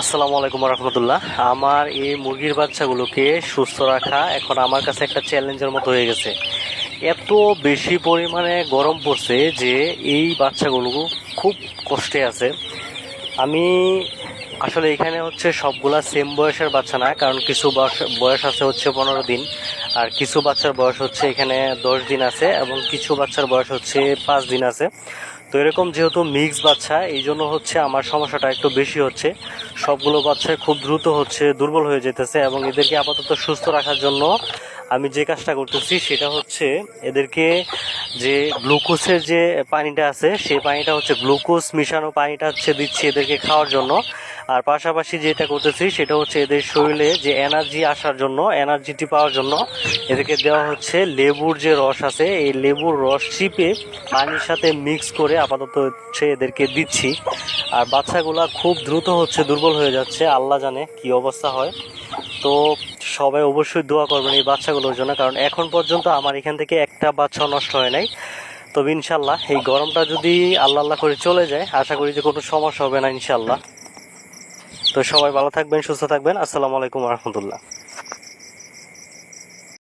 আসসালামু আলাইকুম রহমতুল্লাহ। আমার এই মুরগির বাচ্চাগুলোকে সুস্থ রাখা এখন আমার কাছে একটা চ্যালেঞ্জের মতো হয়ে গেছে। এত বেশি পরিমাণে গরম পড়ছে যে এই বাচ্চাগুলো খুব কষ্টে আছে। আমি আসলে এখানে হচ্ছে সবগুলা সেম বয়সের বাচ্চা না, কারণ কিছু বয়স আছে হচ্ছে 15 দিন, আর কিছু বাচ্চার বয়স হচ্ছে এখানে 10 দিন আছে, এবং কিছু বাচ্চার বয়স হচ্ছে 5 দিন আছে। তো এরকম যেহেতু মিক্স বাচ্চা, এই জন্য হচ্ছে আমার সমস্যাটা একটু বেশি হচ্ছে। সবগুলো বাচ্চা খুব দ্রুত হচ্ছে দুর্বল হয়ে যেতেছে, এবং এদেরকে আপাতত সুস্থ রাখার জন্য আমি যে কাজটা করতেছি সেটা হচ্ছে এদেরকে যে গ্লুকোজের যে পানিটা আছে সেই পানিটা হচ্ছে গ্লুকোজ মিশানো পানিটা হচ্ছে দিচ্ছি এদেরকে খাওয়ার জন্য। আর পাশাপাশি যেটা করতেছি সেটা হচ্ছে এদের শরীরে যে এনার্জি আসার জন্য, এনার্জিটি পাওয়ার জন্য এদেরকে দেওয়া হচ্ছে লেবুর যে রস আছে, এই লেবুর রস চিপে পানির সাথে মিক্স করে আপাতত হচ্ছে এদেরকে দিচ্ছি। আর বাচ্চাগুলা খুব দ্রুত হচ্ছে দুর্বল হয়ে যাচ্ছে, আল্লাহ জানে কি অবস্থা হয়। তো সবাই অবশ্যই দোয়া করবেন এই বাচ্চাগুলোর জন্য, কারণ এখন পর্যন্ত আমার এখান থেকে একটা বাচ্চা নষ্ট হয় নাই। তবে ইনশাল্লাহ এই গরমটা যদি আল্লাহ আল্লাহ করে চলে যায়, আশা করি যে কোনো সমস্যা হবে না ইনশাল্লাহ। তো সবাই ভালো থাকবেন, সুস্থ থাকবেন। আসসালামু আলাইকুম রহমতুল্লাহ।